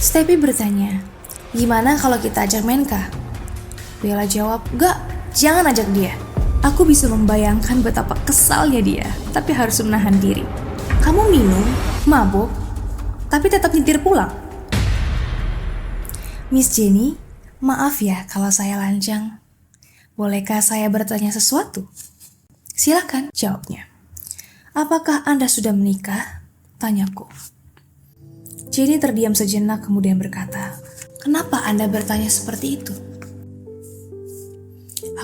Stepi bertanya, gimana kalau kita ajak Menka? Bella jawab, gak, jangan ajak dia. Aku bisa membayangkan betapa kesalnya dia, tapi harus menahan diri. Kamu minum, mabuk, tapi tetap nyetir pulang. Miss Jenny, maaf ya kalau saya lancang. Bolehkah saya bertanya sesuatu? Silakan, jawabnya. Apakah Anda sudah menikah? Tanyaku. Jenny terdiam sejenak kemudian berkata, kenapa Anda bertanya seperti itu?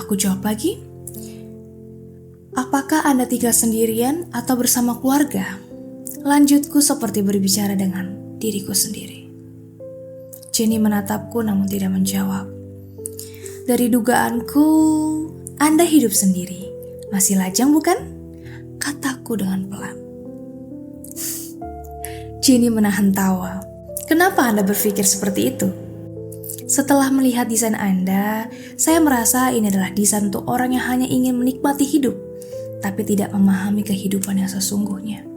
Aku jawab lagi, apakah Anda tinggal sendirian atau bersama keluarga? Lanjutku seperti berbicara dengan diriku sendiri. Jenny menatapku namun tidak menjawab. Dari dugaanku, Anda hidup sendiri. Masih lajang bukan? Kataku dengan pelan. Jenny menahan tawa. Kenapa Anda berpikir seperti itu? Setelah melihat desain Anda, saya merasa ini adalah desain untuk orang yang hanya ingin menikmati hidup, tapi tidak memahami kehidupan yang sesungguhnya.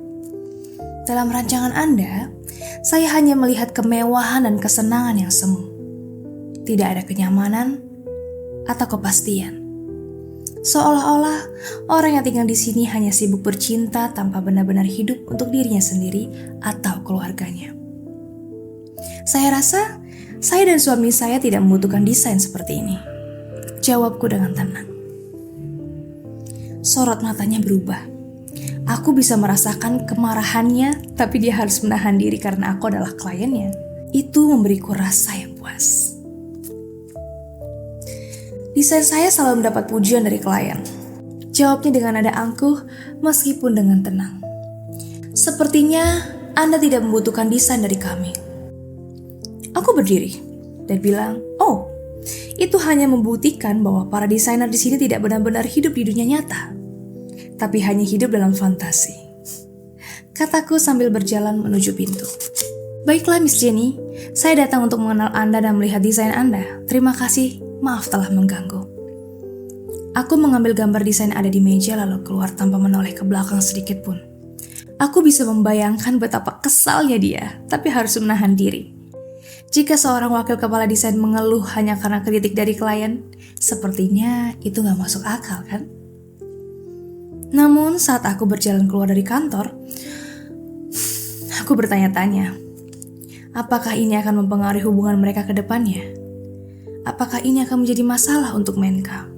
Dalam rancangan Anda, saya hanya melihat kemewahan dan kesenangan yang semu. Tidak ada kenyamanan atau kepastian. Seolah-olah orang yang tinggal di sini hanya sibuk bercinta tanpa benar-benar hidup untuk dirinya sendiri atau keluarganya. Saya rasa saya dan suami saya tidak membutuhkan desain seperti ini. Jawabku dengan tenang. Sorot matanya berubah. Aku bisa merasakan kemarahannya, tapi dia harus menahan diri karena aku adalah kliennya. Itu memberiku rasa yang puas. Desain saya selalu mendapat pujian dari klien. Jawabnya dengan nada angkuh, meskipun dengan tenang. Sepertinya Anda tidak membutuhkan desain dari kami. Aku berdiri dan bilang, oh, itu hanya membuktikan bahwa para desainer di sini tidak benar-benar hidup di dunia nyata, tapi hanya hidup dalam fantasi. Kataku sambil berjalan menuju pintu. Baiklah Miss Jenny, saya datang untuk mengenal Anda dan melihat desain Anda. Terima kasih, maaf telah mengganggu. Aku mengambil gambar desain ada di meja lalu keluar tanpa menoleh ke belakang sedikit pun. Aku bisa membayangkan betapa kesalnya dia, tapi harus menahan diri. Jika seorang wakil kepala desain mengeluh hanya karena kritik dari klien, sepertinya itu gak masuk akal kan? Namun saat aku berjalan keluar dari kantor, aku bertanya-tanya, apakah ini akan mempengaruhi hubungan mereka ke depannya? Apakah ini akan menjadi masalah untuk Menka?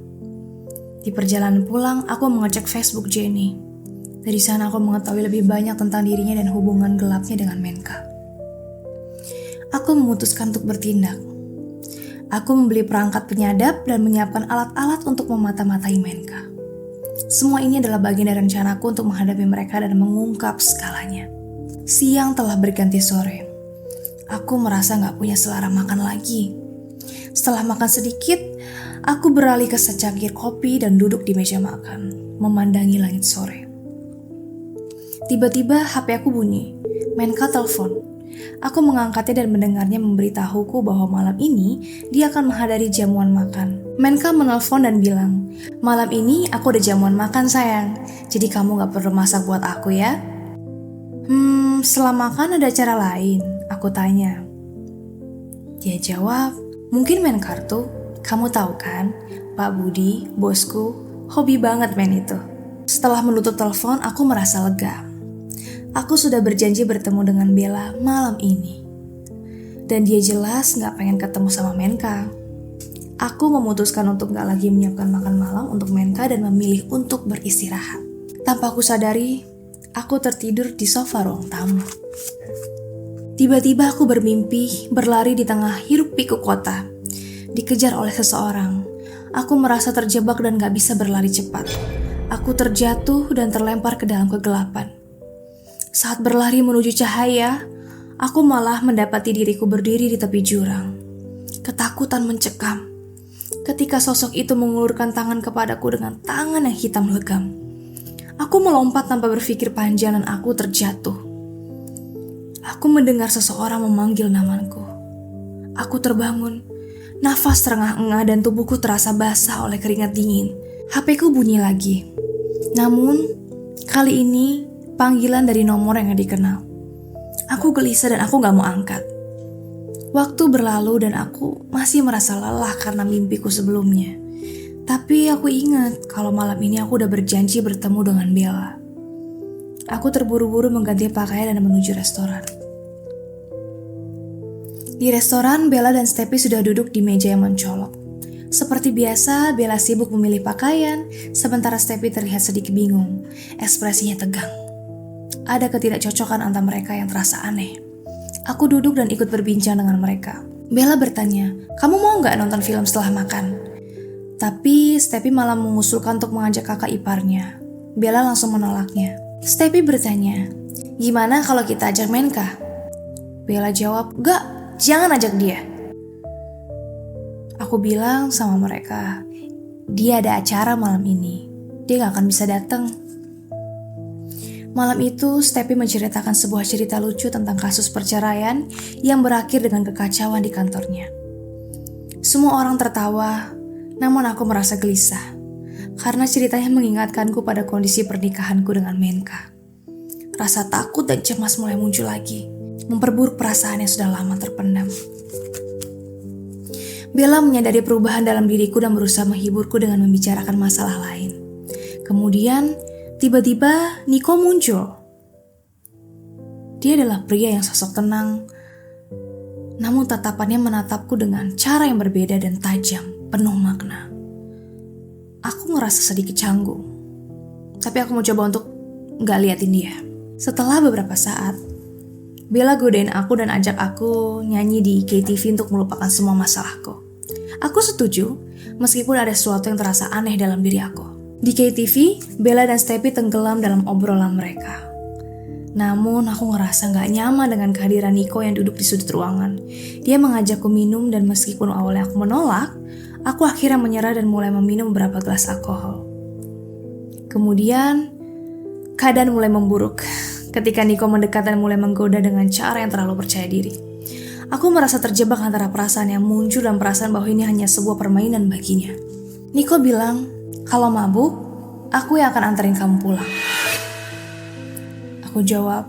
Di perjalanan pulang, aku mengecek Facebook Jenny. Dari sana aku mengetahui lebih banyak tentang dirinya dan hubungan gelapnya dengan Menka. Aku memutuskan untuk bertindak. Aku membeli perangkat penyadap dan menyiapkan alat-alat untuk memata-matai Menka. Semua ini adalah bagian dari rencanaku untuk menghadapi mereka dan mengungkap skalanya. Siang telah berganti sore. Aku merasa gak punya selera makan lagi. Setelah makan sedikit, aku beralih ke secangkir kopi dan duduk di meja makan, memandangi langit sore. Tiba-tiba HP aku bunyi. Menka telepon. Aku mengangkatnya dan mendengarnya memberitahuku bahwa malam ini dia akan menghadiri jamuan makan. Menka menelpon dan bilang, malam ini aku ada jamuan makan sayang, jadi kamu gak perlu masak buat aku ya. Setelah makan ada acara lain, aku tanya. Dia jawab, mungkin main kartu, kamu tahu kan, Pak Budi, bosku, hobi banget main itu. Setelah menutup telepon, aku merasa lega. Aku sudah berjanji bertemu dengan Bella malam ini. Dan dia jelas gak pengen ketemu sama Menka. Aku memutuskan untuk gak lagi menyiapkan makan malam untuk Menka dan memilih untuk beristirahat. Tanpa aku sadari, aku tertidur di sofa ruang tamu. Tiba-tiba aku bermimpi berlari di tengah hiruk pikuk kota. Dikejar oleh seseorang. Aku merasa terjebak dan gak bisa berlari cepat. Aku terjatuh dan terlempar ke dalam kegelapan. Saat berlari menuju cahaya, aku malah mendapati diriku berdiri di tepi jurang. Ketakutan mencekam. Ketika sosok itu mengulurkan tangan kepadaku dengan tangan yang hitam legam. Aku melompat tanpa berpikir panjang dan aku terjatuh. Aku mendengar seseorang memanggil namaku. Aku terbangun. Nafas terengah-engah dan tubuhku terasa basah oleh keringat dingin. HP-ku bunyi lagi. Namun, kali ini panggilan dari nomor yang gak dikenal. Aku gelisah dan aku gak mau angkat. Waktu berlalu dan aku masih merasa lelah karena mimpiku sebelumnya. Tapi aku ingat kalau malam ini aku udah berjanji bertemu dengan Bella. Aku terburu-buru mengganti pakaian dan menuju restoran. Di restoran, Bella dan Stepi sudah duduk di meja yang mencolok. Seperti biasa, Bella sibuk memilih pakaian, sementara Stepi terlihat sedikit bingung. Ekspresinya tegang. Ada ketidakcocokan antara mereka yang terasa aneh. Aku duduk dan ikut berbincang dengan mereka. Bella bertanya, "Kamu mau nggak nonton film setelah makan?" Tapi Stepi malah mengusulkan untuk mengajak kakak iparnya. Bella langsung menolaknya. Stepi bertanya, "Gimana kalau kita ajak Menka?" Bella jawab, "Gak, jangan ajak dia." Aku bilang sama mereka, "Dia ada acara malam ini. Dia gak akan bisa datang." Malam itu, Stepi menceritakan sebuah cerita lucu tentang kasus perceraian yang berakhir dengan kekacauan di kantornya. Semua orang tertawa, namun aku merasa gelisah, karena ceritanya mengingatkanku pada kondisi pernikahanku dengan Menka. Rasa takut dan cemas mulai muncul lagi, memperburuk perasaan yang sudah lama terpendam. Bella menyadari perubahan dalam diriku dan berusaha menghiburku dengan membicarakan masalah lain. Kemudian, tiba-tiba Niko muncul. Dia adalah pria yang sosok tenang, namun tatapannya menatapku dengan cara yang berbeda dan tajam, penuh makna. Aku ngerasa sedikit canggung, tapi aku mau coba untuk gak liatin dia. Setelah beberapa saat, Bella godain aku dan ajak aku nyanyi di KTV untuk melupakan semua masalahku. Aku setuju, meskipun ada sesuatu yang terasa aneh dalam diri aku. Di KTV, Bella dan Stepi tenggelam dalam obrolan mereka. Namun aku ngerasa gak nyaman dengan kehadiran Niko yang duduk di sudut ruangan. Dia mengajakku minum dan meskipun awalnya aku menolak, aku akhirnya menyerah dan mulai meminum beberapa gelas alkohol. Kemudian, keadaan mulai memburuk ketika Niko mendekat dan mulai menggoda dengan cara yang terlalu percaya diri. Aku merasa terjebak antara perasaan yang muncul dan perasaan bahwa ini hanya sebuah permainan baginya. Niko bilang, "Kalau mabuk, aku yang akan anterin kamu pulang." Aku jawab,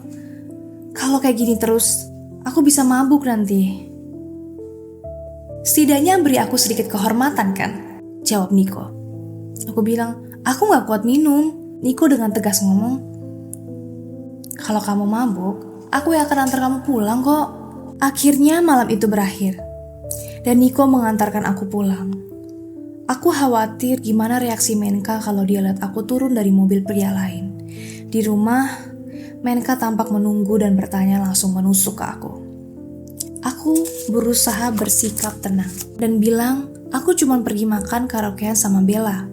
"Kalau kayak gini terus, aku bisa mabuk nanti." "Setidaknya beri aku sedikit kehormatan kan?" jawab Niko. Aku bilang, "Aku gak kuat minum." Niko dengan tegas ngomong, "Kalau kamu mabuk, aku yang akan antar kamu pulang kok." Akhirnya malam itu berakhir, dan Niko mengantarkan aku pulang. Aku khawatir gimana reaksi Menka kalau dia lihat aku turun dari mobil pria lain. Di rumah, Menka tampak menunggu dan bertanya langsung menusuk ke aku. Aku berusaha bersikap tenang dan bilang aku cuma pergi makan karaokean sama Bella.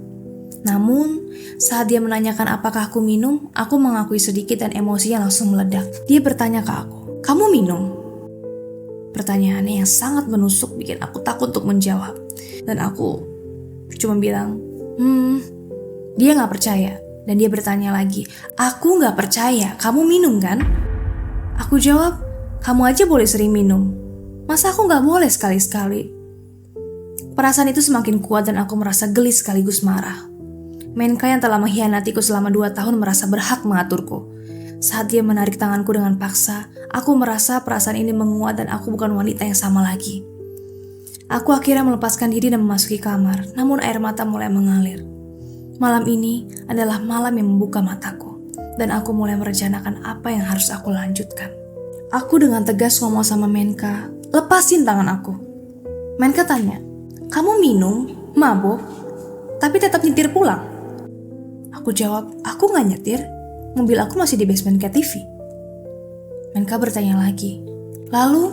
Namun, saat dia menanyakan apakah aku minum, aku mengakui sedikit dan emosinya langsung meledak. Dia bertanya ke aku, "Kamu minum?" Pertanyaannya yang sangat menusuk bikin aku takut untuk menjawab. Dan aku cuma bilang, Dia gak percaya. Dan dia bertanya lagi, "Aku gak percaya, kamu minum kan?" Aku jawab, "Kamu aja boleh sering minum. Masa aku gak boleh sekali-sekali?" Perasaan itu semakin kuat dan aku merasa geli sekaligus marah. Menka yang telah mengkhianatiku selama 2 tahun merasa berhak mengaturku. Saat dia menarik tanganku dengan paksa, aku merasa perasaan ini menguat dan aku bukan wanita yang sama lagi. Aku akhirnya melepaskan diri dan memasuki kamar, namun air mata mulai mengalir. Malam ini adalah malam yang membuka mataku, dan aku mulai merencanakan apa yang harus aku lanjutkan. Aku dengan tegas ngomong sama Menka, "Lepasin tangan aku." Menka tanya, "Kamu minum, mabuk, tapi tetap nyetir pulang?" Aku jawab, "Aku gak nyetir. Mobil aku masih di basement KTV." Menka bertanya lagi, "Lalu,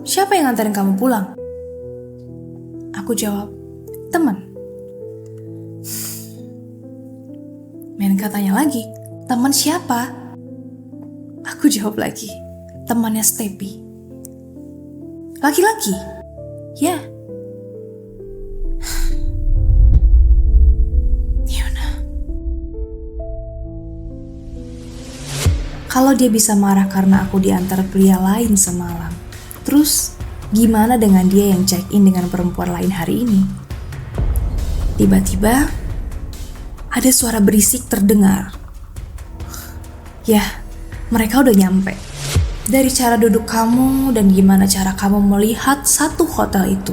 siapa yang nganterin kamu pulang?" Aku jawab, "Teman." Menka tanya lagi, "Teman siapa?" Aku jawab lagi, "Temannya Stepi." "Laki-laki?" "Ya." Kalau dia bisa marah karena aku diantar pria lain semalam, terus gimana dengan dia yang check-in dengan perempuan lain hari ini? Tiba-tiba, ada suara berisik terdengar. Yah, mereka udah nyampe. Dari cara duduk kamu dan gimana cara kamu melihat satu hotel itu,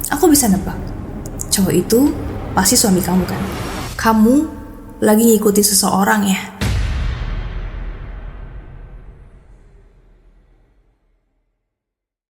aku bisa nebak. Cowok itu pasti suami kamu kan? Kamu lagi ngikutin seseorang ya?